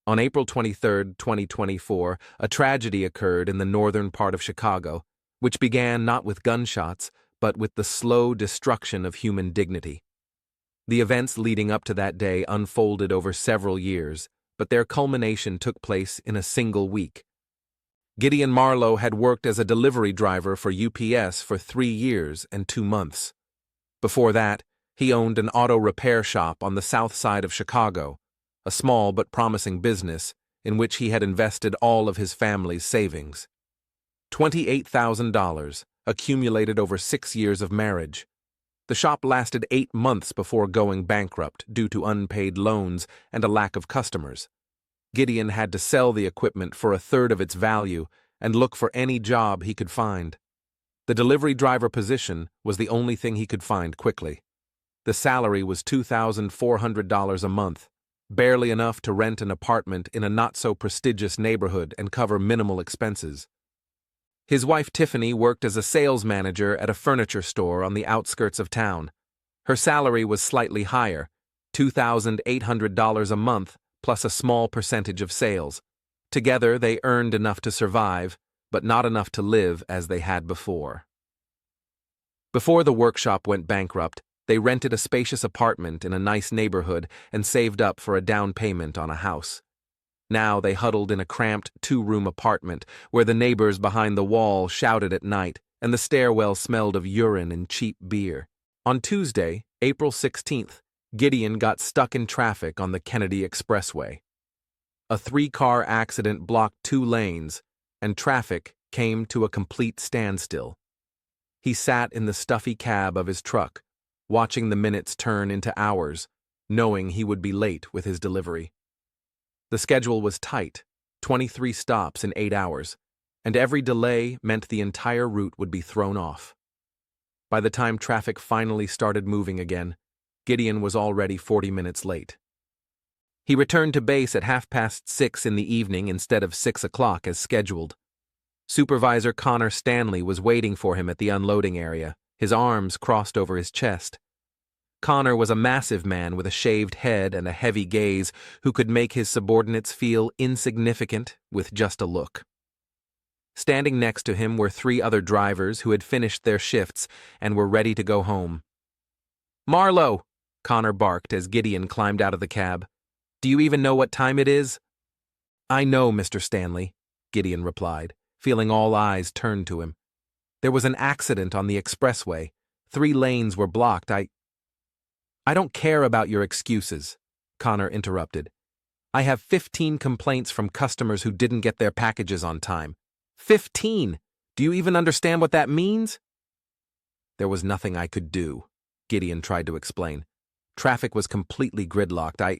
On April 23, 2024, a tragedy occurred in the northern part of Chicago, which began not with gunshots, but with the slow destruction of human dignity. The events leading up to that day unfolded over several years, but their culmination took place in a single week. Gideon Marlowe had worked as a delivery driver for UPS for 3 years and 2 months. Before that, he owned an auto repair shop on the south side of Chicago, a small but promising business in which he had invested all of his family's savings. $28,000 accumulated over 6 years of marriage. The shop lasted 8 months before going bankrupt due to unpaid loans and a lack of customers. Gideon had to sell the equipment for a third of its value and look for any job he could find. The delivery driver position was the only thing he could find quickly. The salary was $2,400 a month, barely enough to rent an apartment in a not-so-prestigious neighborhood and cover minimal expenses. His wife Tiffany worked as a sales manager at a furniture store on the outskirts of town. Her salary was slightly higher, $2,800 a month, plus a small percentage of sales. Together, they earned enough to survive, but not enough to live as they had before. Before the workshop went bankrupt, they rented a spacious apartment in a nice neighborhood and saved up for a down payment on a house. Now they huddled in a cramped 2-room apartment where the neighbors behind the wall shouted at night and the stairwell smelled of urine and cheap beer. On Tuesday, April 16th, Gideon got stuck in traffic on the Kennedy Expressway. A 3-car accident blocked 2 lanes, and traffic came to a complete standstill. He sat in the stuffy cab of his truck, watching the minutes turn into hours, knowing he would be late with his delivery. The schedule was tight, 23 stops in 8 hours, and every delay meant the entire route would be thrown off. By the time traffic finally started moving again, Gideon was already 40 minutes late. He returned to base at 6:30 in the evening instead of 6 o'clock as scheduled. Supervisor Connor Stanley was waiting for him at the unloading area, his arms crossed over his chest. Connor was a massive man with a shaved head and a heavy gaze who could make his subordinates feel insignificant with just a look. Standing next to him were 3 other drivers who had finished their shifts and were ready to go home. "Marlowe!" Connor barked as Gideon climbed out of the cab. "Do you even know what time it is?" "I know, Mr. Stanley," Gideon replied, feeling all eyes turned to him. "There was an accident on the expressway. 3 lanes were blocked. I don't care about your excuses," Connor interrupted. "I have 15 complaints from customers who didn't get their packages on time. 15! Do you even understand what that means?" "There was nothing I could do," Gideon tried to explain. "Traffic was completely gridlocked.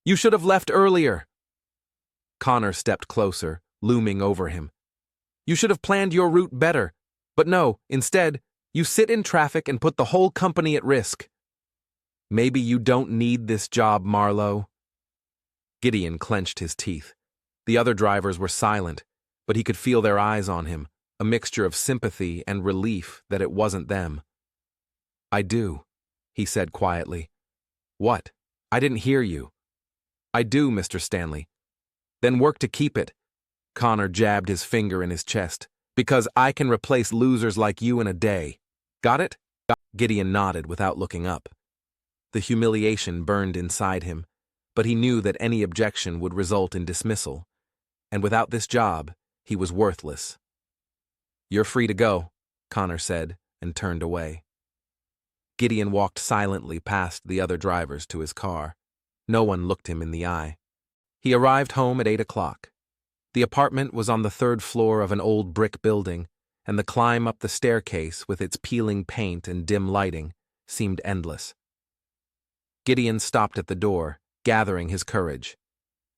You should have left earlier." Connor stepped closer, looming over him. "You should have planned your route better. But no, instead, you sit in traffic and put the whole company at risk." "Maybe you don't need this job, Marlowe." Gideon clenched his teeth. The other drivers were silent, but he could feel their eyes on him, a mixture of sympathy and relief that it wasn't them. "I do," he said quietly. "What? I didn't hear you." "I do, Mr. Stanley." "Then work to keep it." Connor jabbed his finger in his chest. "Because I can replace losers like you in a day. Got it?" Gideon nodded without looking up. The humiliation burned inside him, but he knew that any objection would result in dismissal, and without this job, he was worthless. "You're free to go," Connor said, and turned away. Gideon walked silently past the other drivers to his car. No one looked him in the eye. He arrived home at 8 o'clock. The apartment was on the 3rd floor of an old brick building, and the climb up the staircase with its peeling paint and dim lighting seemed endless. Gideon stopped at the door, gathering his courage.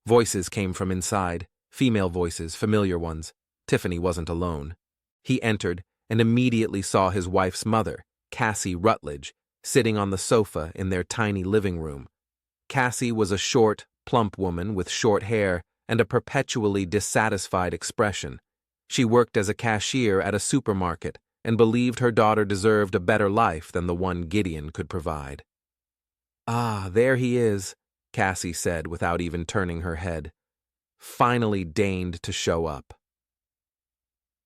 Voices came from inside, female voices, familiar ones. Tiffany wasn't alone. He entered and immediately saw his wife's mother, Cassie Rutledge, sitting on the sofa in their tiny living room. Cassie was a short, plump woman with short hair and a perpetually dissatisfied expression. She worked as a cashier at a supermarket and believed her daughter deserved a better life than the one Gideon could provide. "Ah, there he is," Cassie said without even turning her head. finally deigned to show up.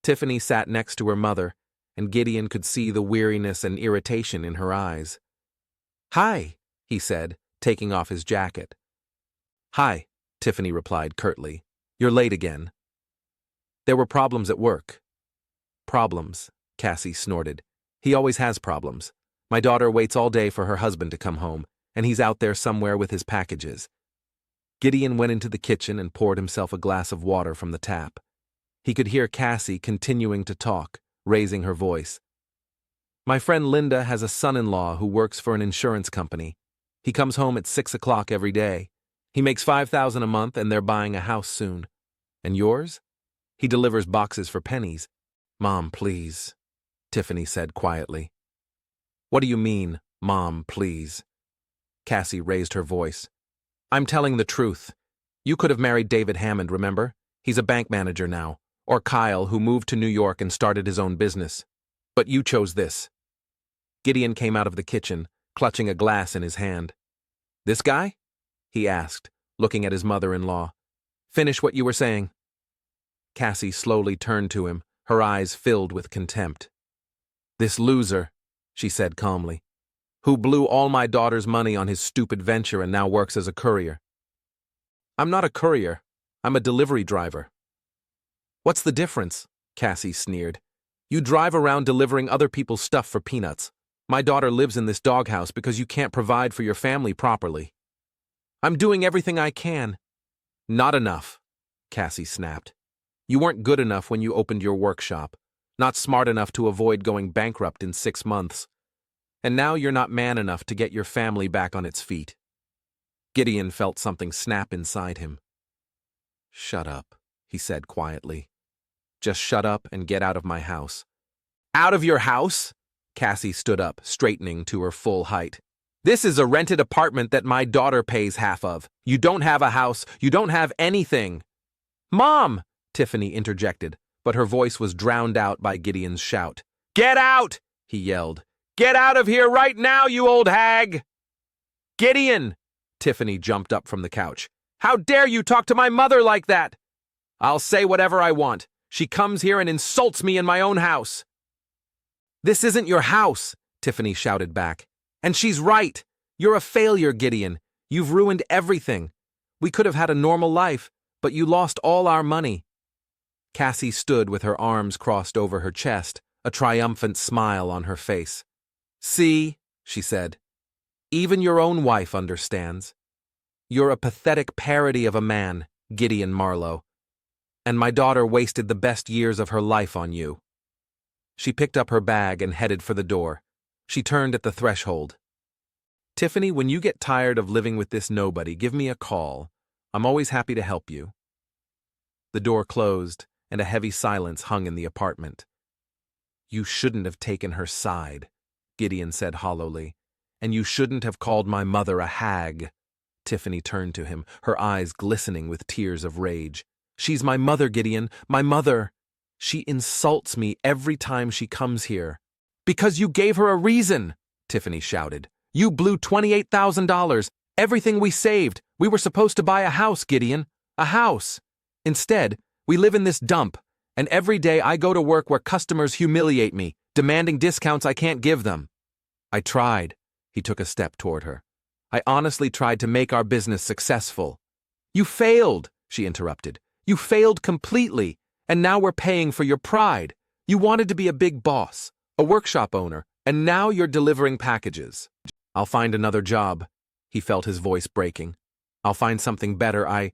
Tiffany sat next to her mother, and Gideon could see the weariness and irritation in her eyes. "Hi," he said, taking off his jacket. "Hi," Tiffany replied curtly. "You're late again." "There were problems at work." "Problems," Cassie snorted. "He always has problems. My daughter waits all day for her husband to come home, and he's out there somewhere with his packages." Gideon went into the kitchen and poured himself a glass of water from the tap. He could hear Cassie continuing to talk, raising her voice. "My friend Linda has a son-in-law who works for an insurance company. He comes home at 6 o'clock every day. He makes $5,000 a month and they're buying a house soon. And yours? He delivers boxes for pennies." "Mom, please," Tiffany said quietly. "What do you mean, Mom, please?" Cassie raised her voice. "I'm telling the truth. You could have married David Hammond, remember? He's a bank manager now. Or Kyle, who moved to New York and started his own business. But you chose this." Gideon came out of the kitchen, clutching a glass in his hand. "This guy?" he asked, looking at his mother-in-law. "Finish what you were saying." Cassie slowly turned to him, her eyes filled with contempt. "This loser," she said calmly, "who blew all my daughter's money on his stupid venture and now works as a courier." "I'm not a courier. I'm a delivery driver." "What's the difference?" Cassie sneered. "You drive around delivering other people's stuff for peanuts. My daughter lives in this doghouse because you can't provide for your family properly." "I'm doing everything I can." "Not enough," Cassie snapped. "You weren't good enough when you opened your workshop, not smart enough to avoid going bankrupt in 6 months. And now you're not man enough to get your family back on its feet." Gideon felt something snap inside him. "Shut up," he said quietly. "Just shut up and get out of my house." "Out of your house?" Cassie stood up, straightening to her full height. "This is a rented apartment that my daughter pays half of. You don't have a house. You don't have anything." "Mom!" Tiffany interjected, but her voice was drowned out by Gideon's shout. "Get out!" he yelled. "Get out of here right now, you old hag!" "Gideon!" Tiffany jumped up from the couch. "How dare you talk to my mother like that?" "I'll say whatever I want. She comes here and insults me in my own house." "This isn't your house," Tiffany shouted back. "And she's right. You're a failure, Gideon. You've ruined everything. We could have had a normal life, but you lost all our money." Cassie stood with her arms crossed over her chest, a triumphant smile on her face. "See," she said, "even your own wife understands. You're a pathetic parody of a man, Gideon Marlowe. And my daughter wasted the best years of her life on you." She picked up her bag and headed for the door. She turned at the threshold. "Tiffany, when you get tired of living with this nobody, give me a call. I'm always happy to help you." The door closed, and a heavy silence hung in the apartment. "You shouldn't have taken her side," Gideon said hollowly. "And you shouldn't have called my mother a hag." Tiffany turned to him, her eyes glistening with tears of rage. "She's my mother, Gideon, my mother. She insults me every time she comes here." "Because you gave her a reason," Tiffany shouted. "You blew $28,000, everything we saved. We were supposed to buy a house, Gideon, a house. Instead, we live in this dump, and every day I go to work where customers humiliate me, demanding discounts I can't give them." "I tried." He took a step toward her. "I honestly tried to make our business successful." "You failed," she interrupted. "You failed completely, and now we're paying for your pride. You wanted to be a big boss, a workshop owner, and now you're delivering packages." "I'll find another job." He felt his voice breaking. "I'll find something better.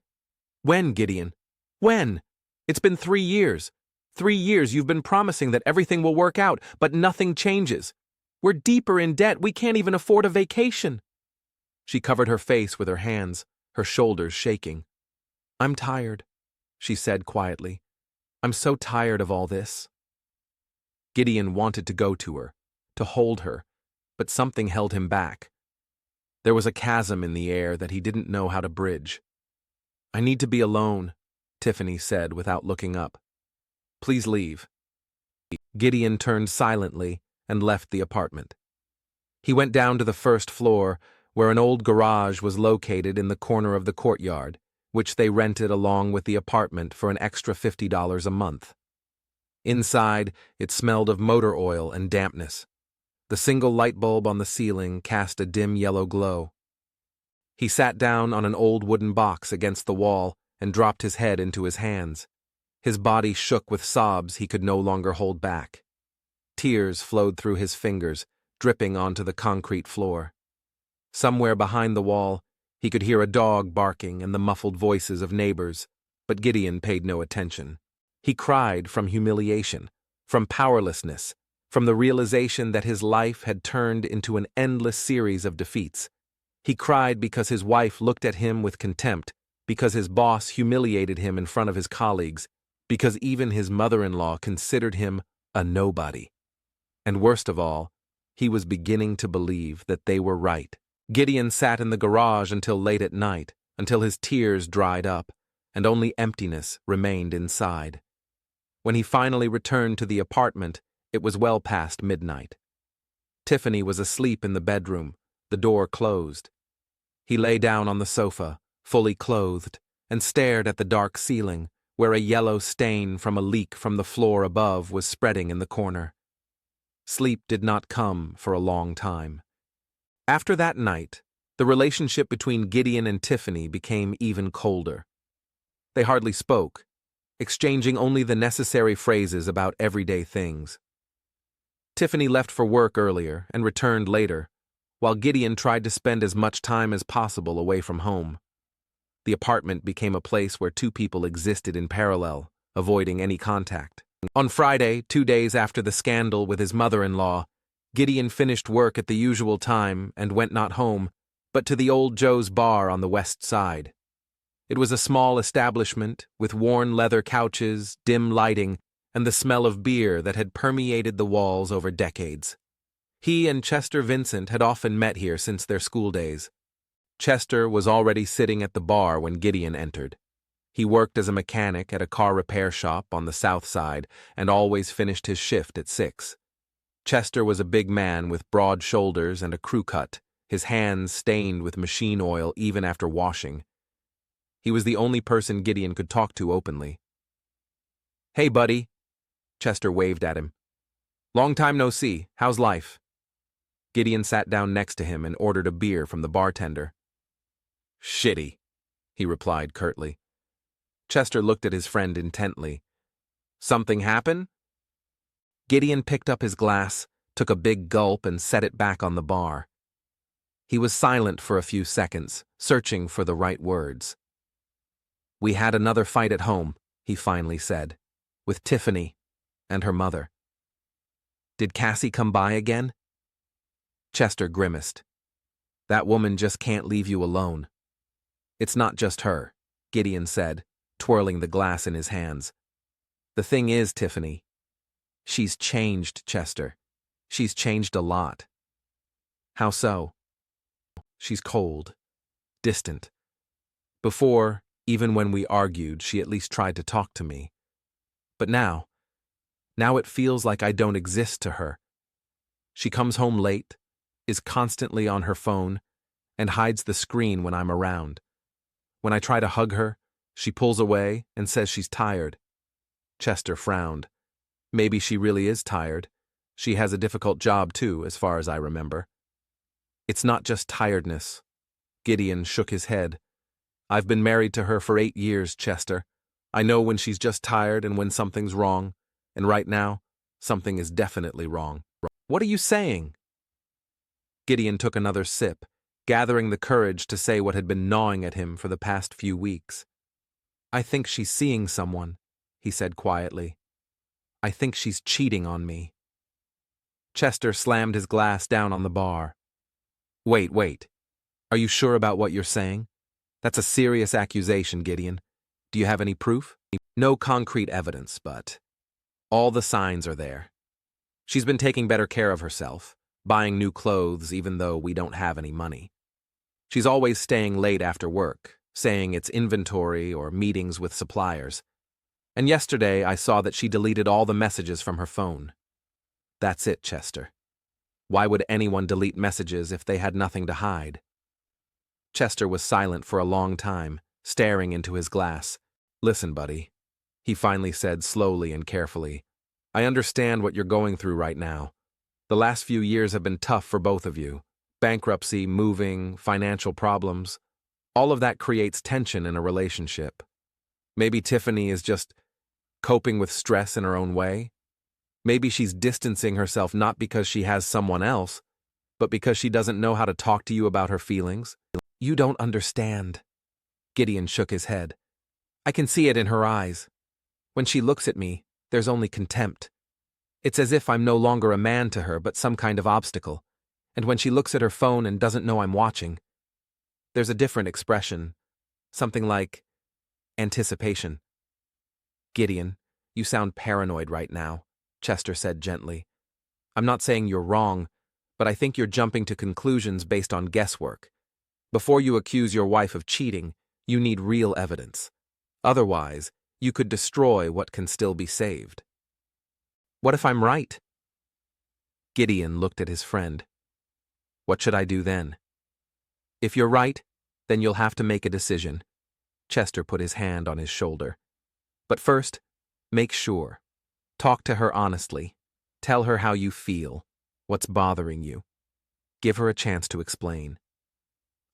When, Gideon? When? It's been 3 years. 3 years you've been promising that everything will work out, but nothing changes. We're deeper in debt. We can't even afford a vacation." She covered her face with her hands, her shoulders shaking. "I'm tired," she said quietly. "I'm so tired of all this." Gideon wanted to go to her, to hold her, but something held him back. There was a chasm in the air that he didn't know how to bridge. "I need to be alone," Tiffany said without looking up. "Please leave." Gideon turned silently and left the apartment. He went down to the first floor, where an old garage was located in the corner of the courtyard, which they rented along with the apartment for an extra $50 a month. Inside, it smelled of motor oil and dampness. The single light bulb on the ceiling cast a dim yellow glow. He sat down on an old wooden box against the wall and dropped his head into his hands. His body shook with sobs he could no longer hold back. Tears flowed through his fingers, dripping onto the concrete floor. Somewhere behind the wall, he could hear a dog barking and the muffled voices of neighbors, but Gideon paid no attention. He cried from humiliation, from powerlessness, from the realization that his life had turned into an endless series of defeats. He cried because his wife looked at him with contempt, because his boss humiliated him in front of his colleagues, because even his mother-in-law considered him a nobody. And worst of all, he was beginning to believe that they were right. Gideon sat in the garage until late at night, until his tears dried up, and only emptiness remained inside. When he finally returned to the apartment, it was well past midnight. Tiffany was asleep in the bedroom, the door closed. He lay down on the sofa, fully clothed, and stared at the dark ceiling, where a yellow stain from a leak from the floor above was spreading in the corner. Sleep did not come for a long time. After that night, the relationship between Gideon and Tiffany became even colder. They hardly spoke, exchanging only the necessary phrases about everyday things. Tiffany left for work earlier and returned later, while Gideon tried to spend as much time as possible away from home. The apartment became a place where two people existed in parallel, avoiding any contact. On Friday, 2 days after the scandal with his mother-in-law, Gideon finished work at the usual time and went not home, but to the Old Joe's bar on the west side. It was a small establishment with worn leather couches, dim lighting, and the smell of beer that had permeated the walls over decades. He and Chester Vincent had often met here since their school days. Chester was already sitting at the bar when Gideon entered. He worked as a mechanic at a car repair shop on the south side and always finished his shift at 6. Chester was a big man with broad shoulders and a crew cut, his hands stained with machine oil even after washing. He was the only person Gideon could talk to openly. "Hey, buddy," Chester waved at him. "Long time no see. How's life?" Gideon sat down next to him and ordered a beer from the bartender. "Shitty," he replied curtly. Chester looked at his friend intently. "Something happen?" Gideon picked up his glass, took a big gulp, and set it back on the bar. He was silent for a few seconds, searching for the right words. "We had another fight at home," he finally said, "with Tiffany and her mother." "Did Cassie come by again?" Chester grimaced. "That woman just can't leave you alone." "It's not just her," Gideon said, twirling the glass in his hands. "The thing is, Tiffany, she's changed, Chester. She's changed a lot." "How so?" "She's cold, distant. Before, even when we argued, she at least tried to talk to me. But now it feels like I don't exist to her. She comes home late, is constantly on her phone, and hides the screen when I'm around. When I try to hug her, she pulls away and says she's tired." Chester frowned. "Maybe she really is tired. She has a difficult job too, as far as I remember." "It's not just tiredness." Gideon shook his head. "I've been married to her for 8 years, Chester. I know when she's just tired and when something's wrong, and right now, something is definitely wrong." "What are you saying?" Gideon took another sip, gathering the courage to say what had been gnawing at him for the past few weeks. "I think she's seeing someone," he said quietly. "I think she's cheating on me." Chester slammed his glass down on the bar. Wait. Are you sure about what you're saying? That's a serious accusation, Gideon. Do you have any proof?" "No concrete evidence, but all the signs are there. She's been taking better care of herself, buying new clothes even though we don't have any money. She's always staying late after work, saying it's inventory or meetings with suppliers. And yesterday I saw that she deleted all the messages from her phone. That's it, Chester. Why would anyone delete messages if they had nothing to hide?" Chester was silent for a long time, staring into his glass. "Listen, buddy," he finally said slowly and carefully. "I understand what you're going through right now. The last few years have been tough for both of you. Bankruptcy, moving, financial problems. All of that creates tension in a relationship. Maybe Tiffany is just coping with stress in her own way. Maybe she's distancing herself not because she has someone else, but because she doesn't know how to talk to you about her feelings." "You don't understand." Gideon shook his head. "I can see it in her eyes. When she looks at me, there's only contempt. It's as if I'm no longer a man to her but some kind of obstacle. And when she looks at her phone and doesn't know I'm watching, there's a different expression, something like anticipation." "Gideon, you sound paranoid right now," Chester said gently. "I'm not saying you're wrong, but I think you're jumping to conclusions based on guesswork. Before you accuse your wife of cheating, you need real evidence. Otherwise, you could destroy what can still be saved." "What if I'm right?" Gideon looked at his friend. "What should I do then?" "If you're right, then you'll have to make a decision." Chester put his hand on his shoulder. "But first, make sure. Talk to her honestly. Tell her how you feel, what's bothering you. Give her a chance to explain."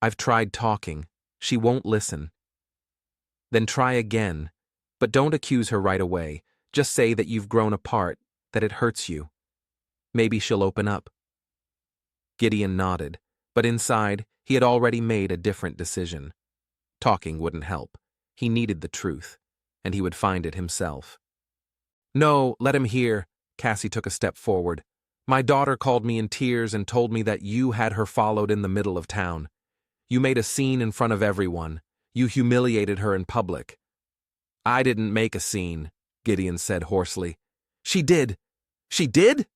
"I've tried talking. She won't listen." "Then try again, but don't accuse her right away. Just say that you've grown apart, that it hurts you. Maybe she'll open up." Gideon nodded, but inside, he had already made a different decision. Talking wouldn't help. He needed the truth, and he would find it himself. "No, let him hear." Cassie took a step forward. "My daughter called me in tears and told me that you had her followed in the middle of town. You made a scene in front of everyone. You humiliated her in public." "I didn't make a scene," Gideon said hoarsely. "She did." "She did?"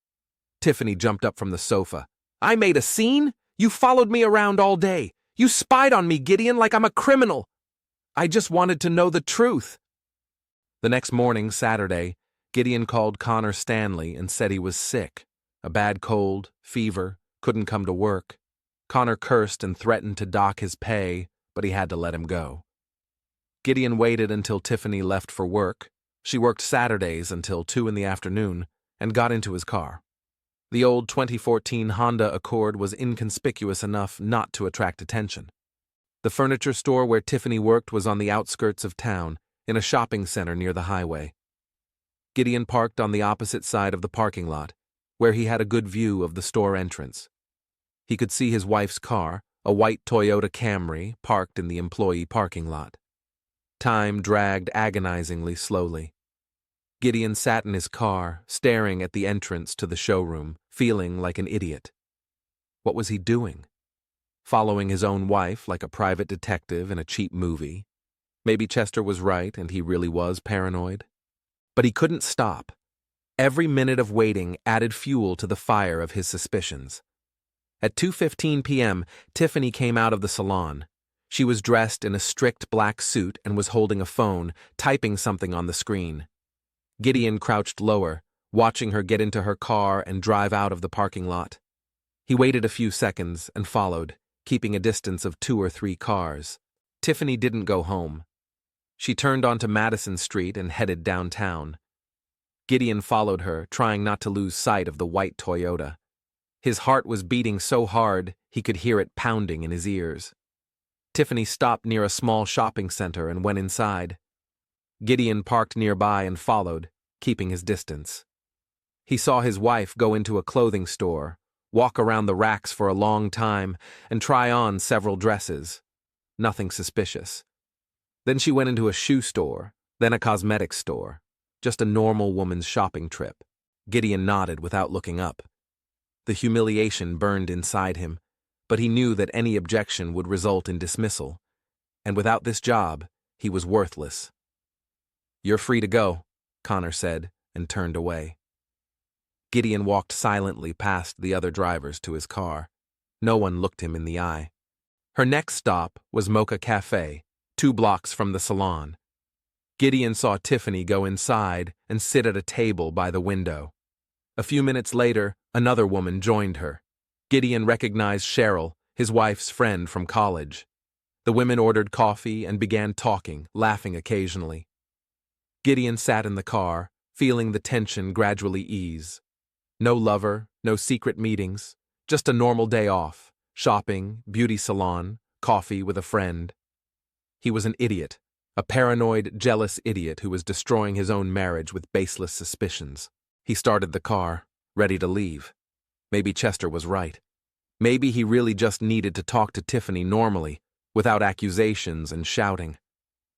Tiffany jumped up from the sofa. "I made a scene? You followed me around all day. You spied on me, Gideon, like I'm a criminal. I just wanted to know the truth." The next morning, Saturday, Gideon called Connor Stanley and said he was sick. A bad cold, fever, couldn't come to work. Connor cursed and threatened to dock his pay, but he had to let him go. Gideon waited until Tiffany left for work. She worked Saturdays until 2 in the afternoon and got into his car. The old 2014 Honda Accord was inconspicuous enough not to attract attention. The furniture store where Tiffany worked was on the outskirts of town, in a shopping center near the highway. Gideon parked on the opposite side of the parking lot, where he had a good view of the store entrance. He could see his wife's car, a white Toyota Camry, parked in the employee parking lot. Time dragged agonizingly slowly. Gideon sat in his car, staring at the entrance to the showroom, feeling like an idiot. What was he doing? Following his own wife like a private detective in a cheap movie? Maybe Chester was right and he really was paranoid. But he couldn't stop. Every minute of waiting added fuel to the fire of his suspicions. At 2:15 p.m., Tiffany came out of the salon. She was dressed in a strict black suit and was holding a phone, typing something on the screen. Gideon crouched lower, watching her get into her car and drive out of the parking lot. He waited a few seconds and followed, keeping a distance of 2 or 3 cars. Tiffany didn't go home. She turned onto Madison Street and headed downtown. Gideon followed her, trying not to lose sight of the white Toyota. His heart was beating so hard he could hear it pounding in his ears. Tiffany stopped near a small shopping center and went inside. Gideon parked nearby and followed, keeping his distance. He saw his wife go into a clothing store, walk around the racks for a long time, and try on several dresses. Nothing suspicious. Then she went into a shoe store, then a cosmetics store. Just a normal woman's shopping trip. Gideon nodded without looking up. The humiliation burned inside him, but he knew that any objection would result in dismissal, and without this job, he was worthless. "You're free to go," Connor said, and turned away. Gideon walked silently past the other drivers to his car. No one looked him in the eye. Her next stop was Mocha Cafe, 2 blocks from the salon. Gideon saw Tiffany go inside and sit at a table by the window. A few minutes later, another woman joined her. Gideon recognized Cheryl, his wife's friend from college. The women ordered coffee and began talking, laughing occasionally. Gideon sat in the car, feeling the tension gradually ease. No lover, no secret meetings, just a normal day off, shopping, beauty salon, coffee with a friend. He was an idiot, a paranoid, jealous idiot who was destroying his own marriage with baseless suspicions. He started the car, ready to leave. Maybe Chester was right. Maybe he really just needed to talk to Tiffany normally, without accusations and shouting.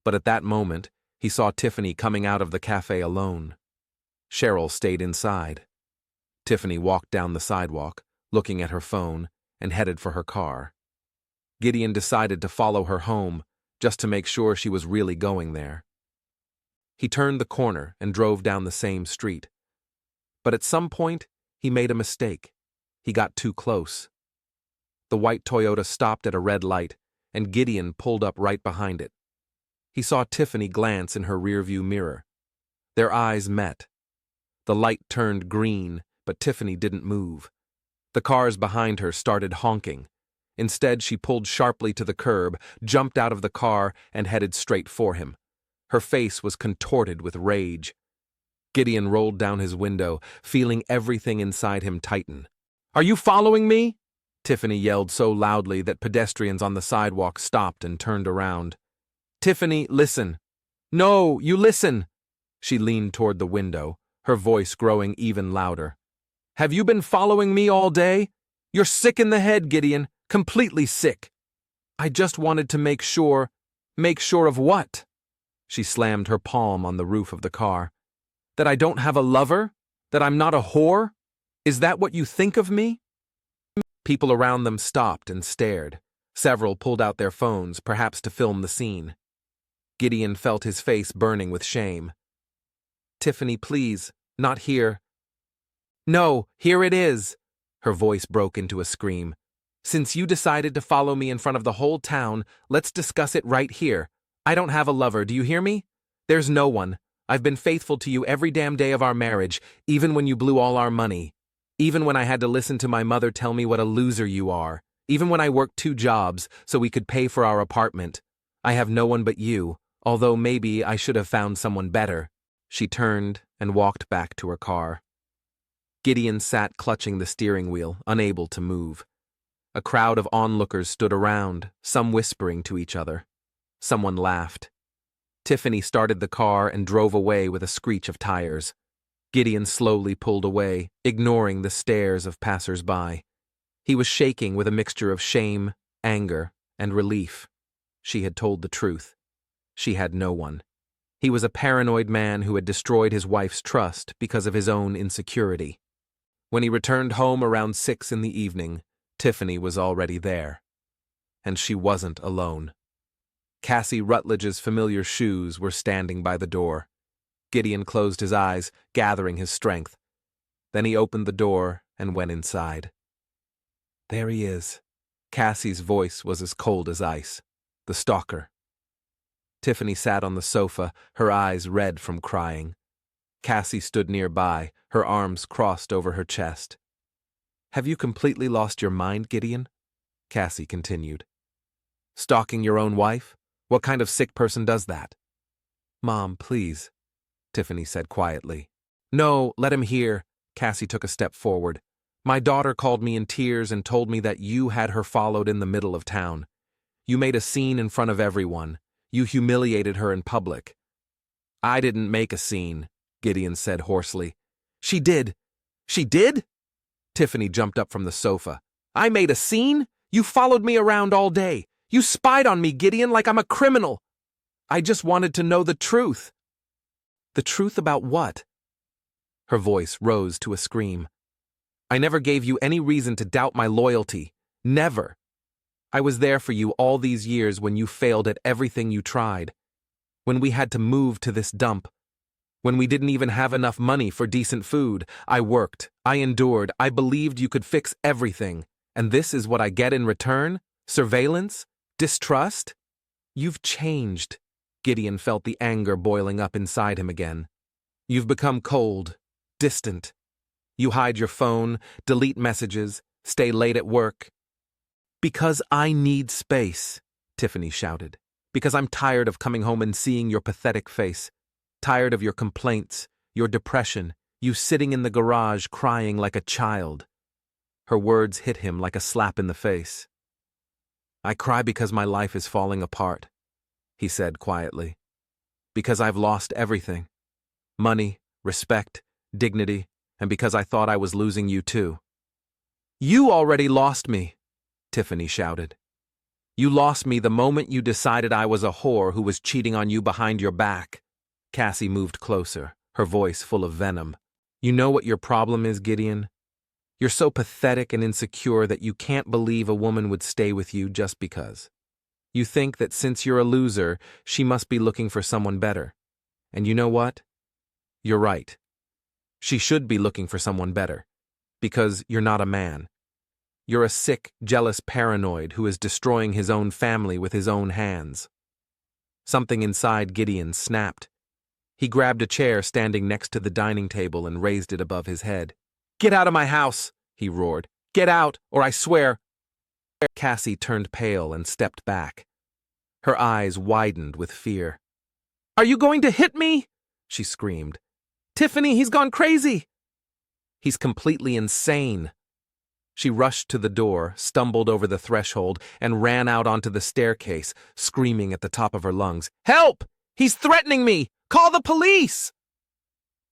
But at that moment, he saw Tiffany coming out of the cafe alone. Cheryl stayed inside. Tiffany walked down the sidewalk, looking at her phone, and headed for her car. Gideon decided to follow her home, just to make sure she was really going there. He turned the corner and drove down the same street. But at some point, he made a mistake. He got too close. The white Toyota stopped at a red light, and Gideon pulled up right behind it. He saw Tiffany glance in her rearview mirror. Their eyes met. The light turned green, but Tiffany didn't move. The cars behind her started honking. Instead, she pulled sharply to the curb, jumped out of the car, and headed straight for him. Her face was contorted with rage. Gideon rolled down his window, feeling everything inside him tighten. "Are you following me?" Tiffany yelled so loudly that pedestrians on the sidewalk stopped and turned around. "Tiffany, listen." "No, you listen." She leaned toward the window, her voice growing even louder. "Have you been following me all day? You're sick in the head, Gideon, completely sick." "I just wanted to make sure." "Make sure of what?" She slammed her palm on the roof of the car. "That I don't have a lover? That I'm not a whore? Is that what you think of me?" People around them stopped and stared. Several pulled out their phones, perhaps to film the scene. Gideon felt his face burning with shame. "Tiffany, please, not here." "No, here it is." Her voice broke into a scream. "Since you decided to follow me in front of the whole town, let's discuss it right here. I don't have a lover, do you hear me? There's no one. I've been faithful to you every damn day of our marriage, even when you blew all our money. Even when I had to listen to my mother tell me what a loser you are. Even when I worked 2 jobs so we could pay for our apartment. I have no one but you, although maybe I should have found someone better." She turned and walked back to her car. Gideon sat clutching the steering wheel, unable to move. A crowd of onlookers stood around, some whispering to each other. Someone laughed. Tiffany started the car and drove away with a screech of tires. Gideon slowly pulled away, ignoring the stares of passers-by. He was shaking with a mixture of shame, anger, and relief. She had told the truth. She had no one. He was a paranoid man who had destroyed his wife's trust because of his own insecurity. When he returned home around 6 in the evening, Tiffany was already there. And she wasn't alone. Cassie Rutledge's familiar shoes were standing by the door. Gideon closed his eyes, gathering his strength. Then he opened the door and went inside. "There he is." Cassie's voice was as cold as ice. "The stalker." Tiffany sat on the sofa, her eyes red from crying. Cassie stood nearby, her arms crossed over her chest. "Have you completely lost your mind, Gideon?" Cassie continued. "Stalking your own wife? What kind of sick person does that?" "Mom, please," Tiffany said quietly. "No, let him hear." Cassie took a step forward. "My daughter called me in tears and told me that you had her followed in the middle of town. You made a scene in front of everyone. You humiliated her in public." "I didn't make a scene," Gideon said hoarsely. "She did." "She did?" Tiffany jumped up from the sofa. "I made a scene? You followed me around all day. You spied on me, Gideon, like I'm a criminal. I just wanted to know the truth." "The truth about what?" Her voice rose to a scream. "I never gave you any reason to doubt my loyalty. Never. I was there for you all these years when you failed at everything you tried. When we had to move to this dump. When we didn't even have enough money for decent food. I worked. I endured. I believed you could fix everything. And this is what I get in return? Surveillance? Distrust? You've changed." Gideon felt the anger boiling up inside him again. "You've become cold, distant. You hide your phone, delete messages, stay late at work." "Because I need space," Tiffany shouted. Because I'm tired of coming home and seeing your pathetic face. Tired of your complaints, your depression, you sitting in the garage crying like a child. Her words hit him like a slap in the face. I cry because my life is falling apart, he said quietly. Because I've lost everything. Money, respect, dignity, and because I thought I was losing you too. You already lost me, Tiffany shouted. You lost me the moment you decided I was a whore who was cheating on you behind your back. Cassie moved closer, her voice full of venom. You know what your problem is, Gideon? You're so pathetic and insecure that you can't believe a woman would stay with you just because. You think that since you're a loser, she must be looking for someone better. And you know what? You're right. She should be looking for someone better. Because you're not a man. You're a sick, jealous paranoid who is destroying his own family with his own hands. Something inside Gideon snapped. He grabbed a chair standing next to the dining table and raised it above his head. Get out of my house, he roared. Get out, or I swear. Cassie turned pale and stepped back. Her eyes widened with fear. Are you going to hit me? She screamed. Tiffany, he's gone crazy. He's completely insane. She rushed to the door, stumbled over the threshold, and ran out onto the staircase, screaming at the top of her lungs. Help! He's threatening me! Call the police!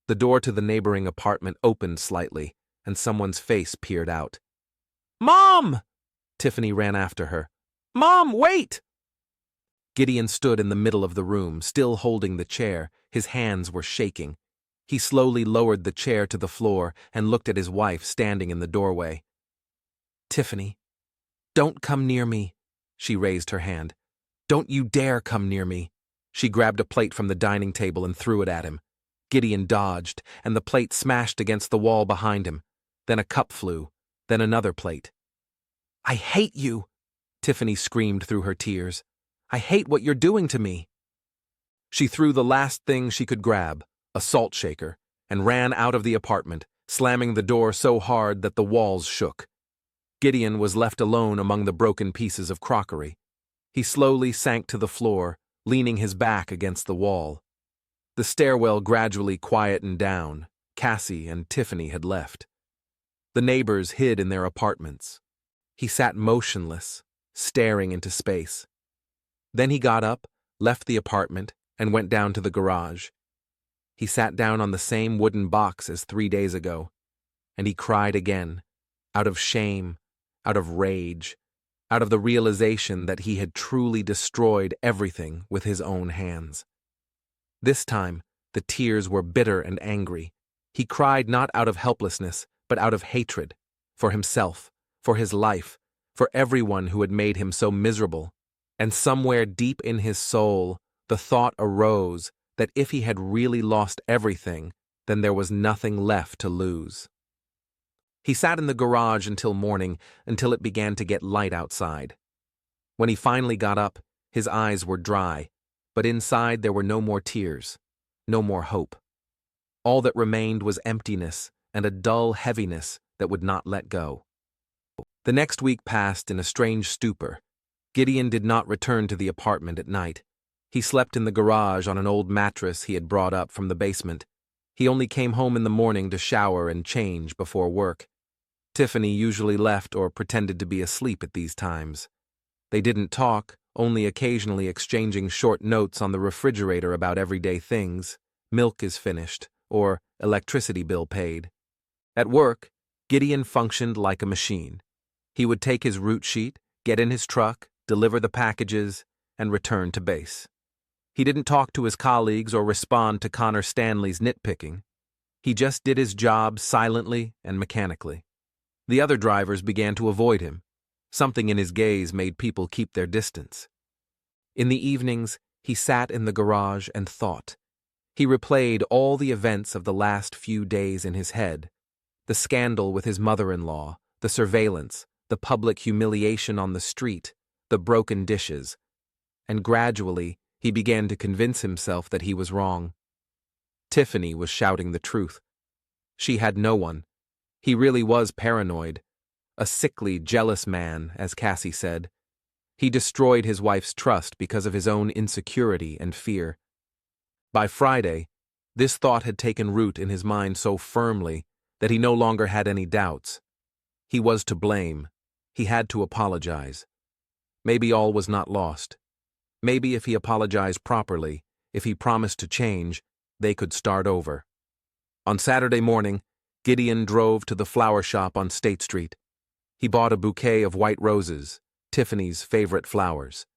The door to the neighboring apartment opened slightly, and someone's face peered out. Mom! Tiffany ran after her. Mom, wait! Gideon stood in the middle of the room, still holding the chair. His hands were shaking. He slowly lowered the chair to the floor and looked at his wife standing in the doorway. Tiffany, don't come near me. She raised her hand. Don't you dare come near me. She grabbed a plate from the dining table and threw it at him. Gideon dodged, and the plate smashed against the wall behind him. Then a cup flew, then another plate. I hate you, Tiffany screamed through her tears. I hate what you're doing to me. She threw the last thing she could grab, a salt shaker, and ran out of the apartment, slamming the door so hard that the walls shook. Gideon was left alone among the broken pieces of crockery. He slowly sank to the floor, leaning his back against the wall. The stairwell gradually quietened down. Cassie and Tiffany had left. The neighbors hid in their apartments. He sat motionless, staring into space. Then he got up, left the apartment, and went down to the garage. He sat down on the same wooden box as 3 days ago, and he cried again, out of shame, out of rage, out of the realization that he had truly destroyed everything with his own hands. This time, the tears were bitter and angry. He cried not out of helplessness, but out of hatred, for himself, for his life, for everyone who had made him so miserable. And somewhere deep in his soul, the thought arose that if he had really lost everything, then there was nothing left to lose. He sat in the garage until morning, until it began to get light outside. When he finally got up, his eyes were dry, but inside there were no more tears, no more hope. All that remained was emptiness and a dull heaviness that would not let go. The next week passed in a strange stupor. Gideon did not return to the apartment at night. He slept in the garage on an old mattress he had brought up from the basement. He only came home in the morning to shower and change before work. Tiffany usually left or pretended to be asleep at these times. They didn't talk, only occasionally exchanging short notes on the refrigerator about everyday things. Milk is finished, or electricity bill paid. At work, Gideon functioned like a machine. He would take his route sheet, get in his truck, deliver the packages, and return to base. He didn't talk to his colleagues or respond to Connor Stanley's nitpicking. He just did his job silently and mechanically. The other drivers began to avoid him. Something in his gaze made people keep their distance. In the evenings, he sat in the garage and thought. He replayed all the events of the last few days in his head. The scandal with his mother-in-law, the surveillance, the public humiliation on the street, the broken dishes. And gradually, he began to convince himself that he was wrong. Tiffany was shouting the truth. She had no one. He really was paranoid. A sickly, jealous man, as Cassie said. He destroyed his wife's trust because of his own insecurity and fear. By Friday, this thought had taken root in his mind so firmly that he no longer had any doubts. He was to blame. He had to apologize. Maybe all was not lost. Maybe if he apologized properly, if he promised to change, they could start over. On Saturday morning, Gideon drove to the flower shop on State Street. He bought a bouquet of white roses, Tiffany's favorite flowers.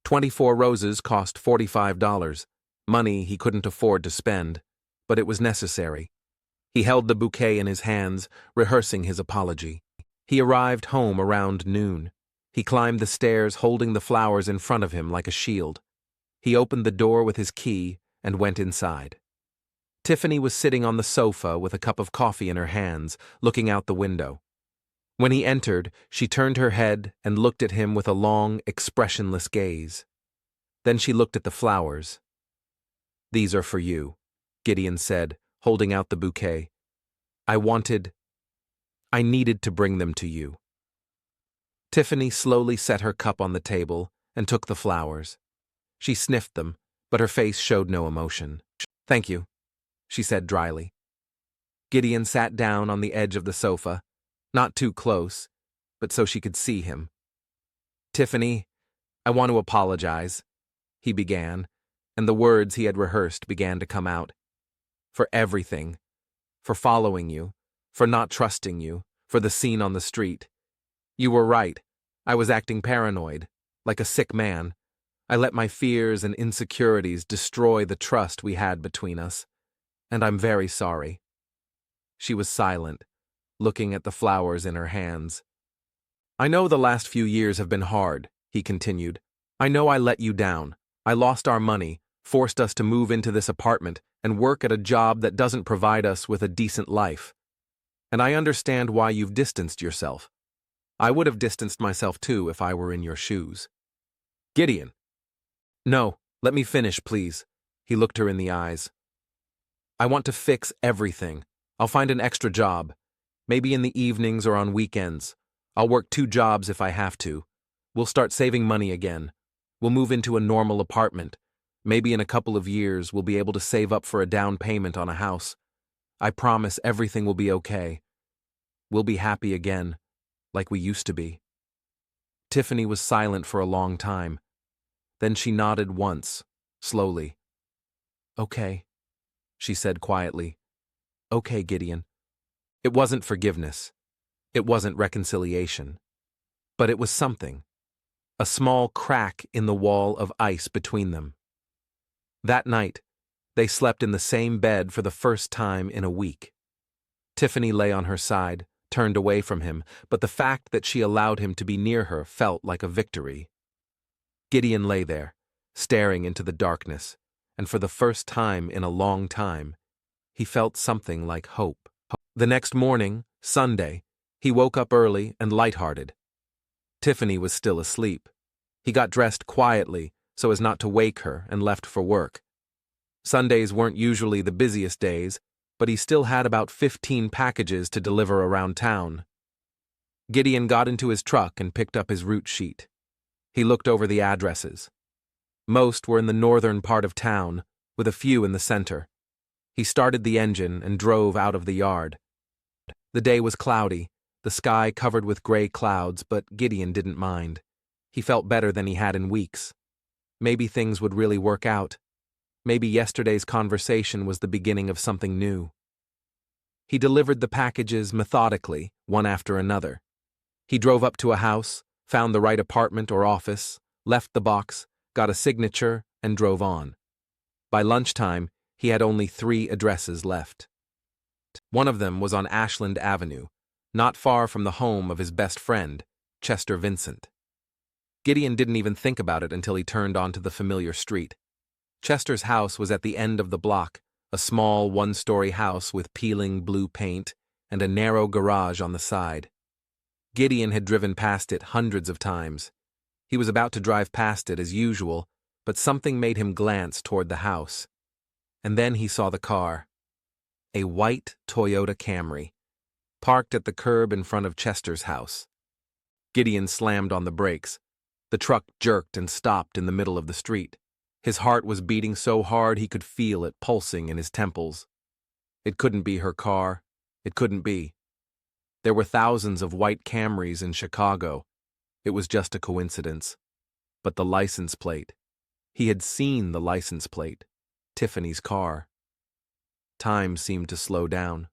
24 roses cost $45, money he couldn't afford to spend, but it was necessary. He held the bouquet in his hands, rehearsing his apology. He arrived home around noon. He climbed the stairs holding the flowers in front of him like a shield. He opened the door with his key and went inside. Tiffany was sitting on the sofa with a cup of coffee in her hands, looking out the window. When he entered, she turned her head and looked at him with a long, expressionless gaze. Then she looked at the flowers. "These are for you," Gideon said, holding out the bouquet. I needed to bring them to you." Tiffany slowly set her cup on the table and took the flowers. She sniffed them, but her face showed no emotion. "Thank you," she said dryly. Gideon sat down on the edge of the sofa, not too close, but so she could see him. "Tiffany, I want to apologize," he began, and the words he had rehearsed began to come out. "For everything. For following you. For not trusting you. For the scene on the street. You were right. I was acting paranoid, like a sick man. I let my fears and insecurities destroy the trust we had between us. And I'm very sorry." She was silent, looking at the flowers in her hands. "I know the last few years have been hard," he continued. "I know I let you down. I lost our money, forced us to move into this apartment and work at a job that doesn't provide us with a decent life. And I understand why you've distanced yourself. I would have distanced myself too if I were in your shoes." "Gideon." "No, let me finish, please." He looked her in the eyes. "I want to fix everything. I'll find an extra job. Maybe in the evenings or on weekends. I'll work 2 jobs if I have to. We'll start saving money again. We'll move into a normal apartment. Maybe in a couple of years we'll be able to save up for a down payment on a house. I promise everything will be okay. We'll be happy again, like we used to be." Tiffany was silent for a long time. Then she nodded once, slowly. "Okay," she said quietly. "Okay, Gideon." It wasn't forgiveness. It wasn't reconciliation. But it was something. A small crack in the wall of ice between them. That night, they slept in the same bed for the first time in a week. Tiffany lay on her side, turned away from him, but the fact that she allowed him to be near her felt like a victory. Gideon lay there, staring into the darkness, and for the first time in a long time, he felt something like hope. The next morning, Sunday, he woke up early and lighthearted. Tiffany was still asleep. He got dressed quietly so as not to wake her and left for work. Sundays weren't usually the busiest days, but he still had about 15 packages to deliver around town. Gideon got into his truck and picked up his route sheet. He looked over the addresses. Most were in the northern part of town, with a few in the center. He started the engine and drove out of the yard. The day was cloudy, the sky covered with gray clouds, but Gideon didn't mind. He felt better than he had in weeks. Maybe things would really work out. Maybe yesterday's conversation was the beginning of something new. He delivered the packages methodically, one after another. He drove up to a house, found the right apartment or office, left the box, got a signature, and drove on. By lunchtime, he had only 3 addresses left. One of them was on Ashland Avenue, not far from the home of his best friend, Chester Vincent. Gideon didn't even think about it until he turned onto the familiar street. Chester's house was at the end of the block, a small 1-story house with peeling blue paint and a narrow garage on the side. Gideon had driven past it hundreds of times. He was about to drive past it as usual, but something made him glance toward the house. And then he saw the car. A white Toyota Camry, parked at the curb in front of Chester's house. Gideon slammed on the brakes. The truck jerked and stopped in the middle of the street. His heart was beating so hard he could feel it pulsing in his temples. It couldn't be her car. It couldn't be. There were thousands of white Camrys in Chicago. It was just a coincidence. But the license plate. He had seen the license plate. Tiffany's car. Time seemed to slow down.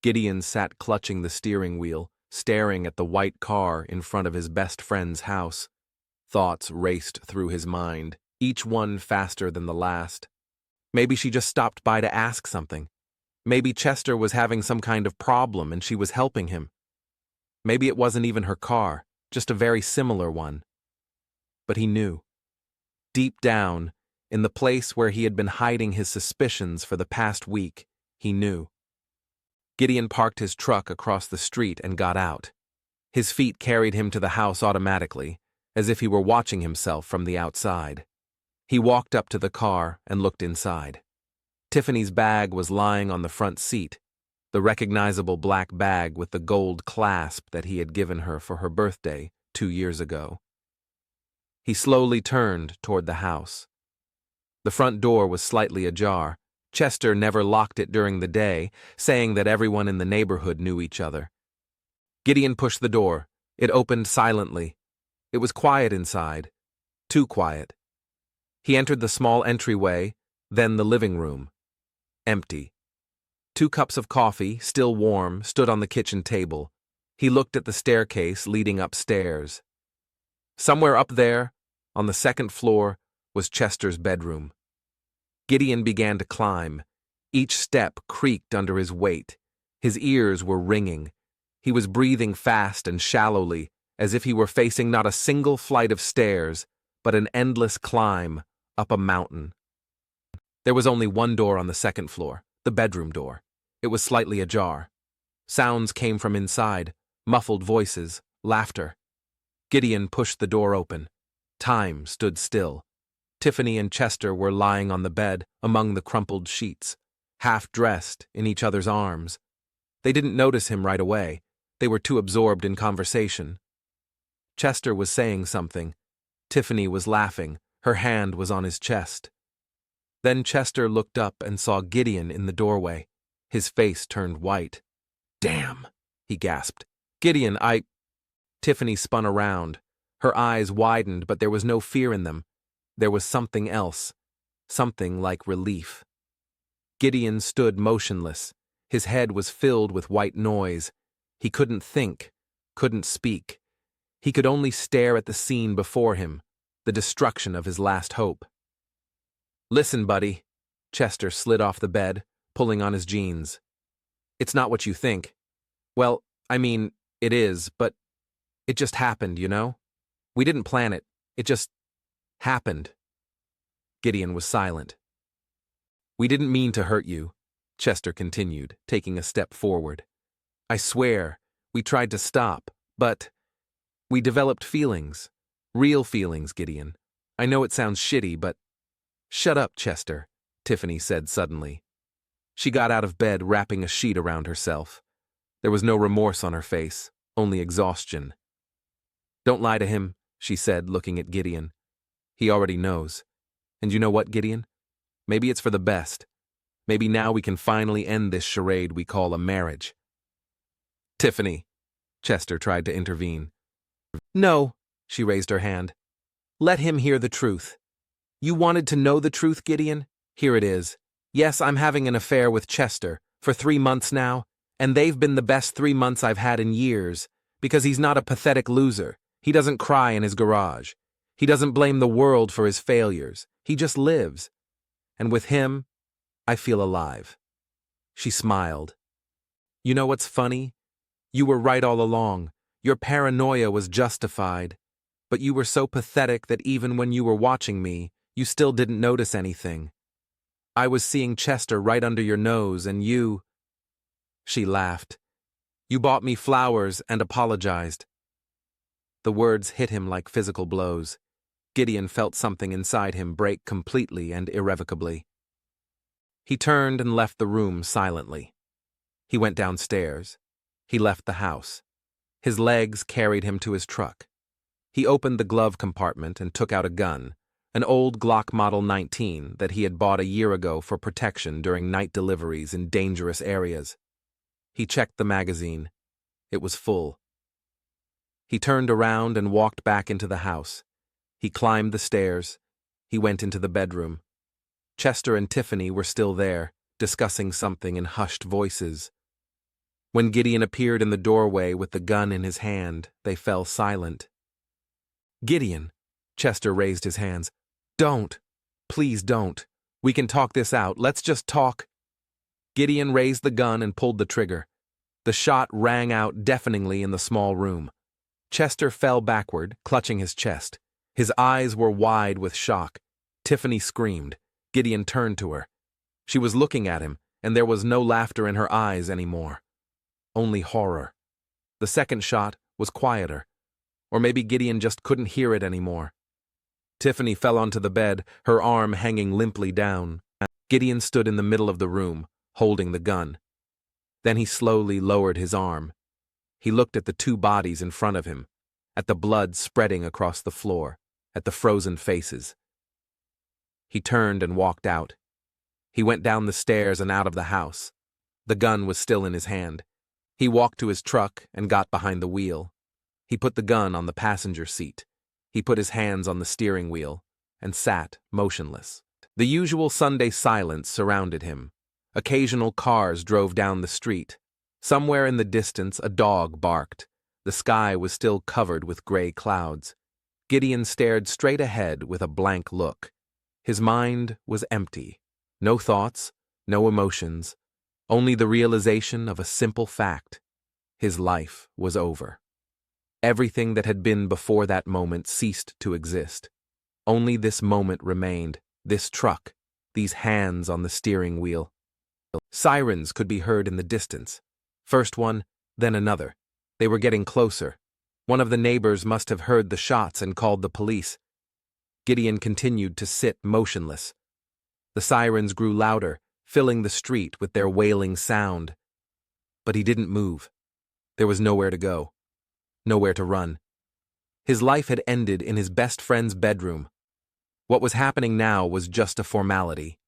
Gideon sat clutching the steering wheel, staring at the white car in front of his best friend's house. Thoughts raced through his mind, each one faster than the last. Maybe she just stopped by to ask something. Maybe Chester was having some kind of problem and she was helping him. Maybe it wasn't even her car, just a very similar one. But he knew. Deep down, in the place where he had been hiding his suspicions for the past week, he knew. Gideon parked his truck across the street and got out. His feet carried him to the house automatically, as if he were watching himself from the outside. He walked up to the car and looked inside. Tiffany's bag was lying on the front seat, the recognizable black bag with the gold clasp that he had given her for her birthday 2 years ago. He slowly turned toward the house. The front door was slightly ajar. Chester never locked it during the day, saying that everyone in the neighborhood knew each other. Gideon pushed the door. It opened silently. It was quiet inside. Too quiet. He entered the small entryway, then the living room. Empty. 2 cups of coffee, still warm, stood on the kitchen table. He looked at the staircase leading upstairs. Somewhere up there, on the 2nd floor, was Chester's bedroom. Gideon began to climb. Each step creaked under his weight. His ears were ringing. He was breathing fast and shallowly, as if he were facing not a single flight of stairs, but an endless climb up a mountain. There was only one door on the 2nd floor, the bedroom door. It was slightly ajar. Sounds came from inside, muffled voices, laughter. Gideon pushed the door open. Time stood still. Tiffany and Chester were lying on the bed among the crumpled sheets, half-dressed in each other's arms. They didn't notice him right away. They were too absorbed in conversation. Chester was saying something. Tiffany was laughing. Her hand was on his chest. Then Chester looked up and saw Gideon in the doorway. His face turned white. "Damn," he gasped. "Gideon, Tiffany spun around. Her eyes widened, but there was no fear in them. There was something else, something like relief. Gideon stood motionless. His head was filled with white noise. He couldn't think, couldn't speak. He could only stare at the scene before him, the destruction of his last hope. "Listen, buddy." Chester slid off the bed, pulling on his jeans. "It's not what you think. Well, I mean, it is, but it just happened, you know? We didn't plan it. It just happened." Gideon was silent. "We didn't mean to hurt you," Chester continued, taking a step forward. "I swear, we tried to stop, but we developed feelings. Real feelings, Gideon. I know it sounds shitty, but—" "Shut up, Chester," Tiffany said suddenly. She got out of bed, wrapping a sheet around herself. There was no remorse on her face, only exhaustion. "Don't lie to him," she said, looking at Gideon. "He already knows. And you know what, Gideon? Maybe it's for the best. Maybe now we can finally end this charade we call a marriage." "Tiffany," Chester tried to intervene. "No," she raised her hand. "Let him hear the truth. You wanted to know the truth, Gideon? Here it is. Yes, I'm having an affair with Chester for 3 months now, and they've been the best 3 months I've had in years, because he's not a pathetic loser. He doesn't cry in his garage. He doesn't blame the world for his failures. He just lives. And with him, I feel alive." She smiled. "You know what's funny? You were right all along. Your paranoia was justified. But you were so pathetic that even when you were watching me, you still didn't notice anything. I was seeing Chester right under your nose, and you—" She laughed. "You bought me flowers and apologized." The words hit him like physical blows. Gideon felt something inside him break completely and irrevocably. He turned and left the room silently. He went downstairs. He left the house. His legs carried him to his truck. He opened the glove compartment and took out a gun, an old Glock Model 19 that he had bought a year ago for protection during night deliveries in dangerous areas. He checked the magazine. It was full. He turned around and walked back into the house. He climbed the stairs. He went into the bedroom. Chester and Tiffany were still there, discussing something in hushed voices. When Gideon appeared in the doorway with the gun in his hand, they fell silent. "Gideon," Chester raised his hands. "Don't. Please don't. We can talk this out. Let's just talk." Gideon raised the gun and pulled the trigger. The shot rang out deafeningly in the small room. Chester fell backward, clutching his chest. His eyes were wide with shock. Tiffany screamed. Gideon turned to her. She was looking at him, and there was no laughter in her eyes anymore. Only horror. The second shot was quieter. Or maybe Gideon just couldn't hear it anymore. Tiffany fell onto the bed, her arm hanging limply down. Gideon stood in the middle of the room, holding the gun. Then he slowly lowered his arm. He looked at the two bodies in front of him, at the blood spreading across the floor, at the frozen faces. He turned and walked out. He went down the stairs and out of the house. The gun was still in his hand. He walked to his truck and got behind the wheel. He put the gun on the passenger seat. He put his hands on the steering wheel and sat motionless. The usual Sunday silence surrounded him. Occasional cars drove down the street. Somewhere in the distance, a dog barked. The sky was still covered with gray clouds. Gideon stared straight ahead with a blank look. His mind was empty. No thoughts, no emotions, only the realization of a simple fact. His life was over. Everything that had been before that moment ceased to exist. Only this moment remained, this truck, these hands on the steering wheel. Sirens could be heard in the distance. First one, then another. They were getting closer. One of the neighbors must have heard the shots and called the police. Gideon continued to sit motionless. The sirens grew louder, filling the street with their wailing sound. But he didn't move. There was nowhere to go. Nowhere to run. His life had ended in his best friend's bedroom. What was happening now was just a formality.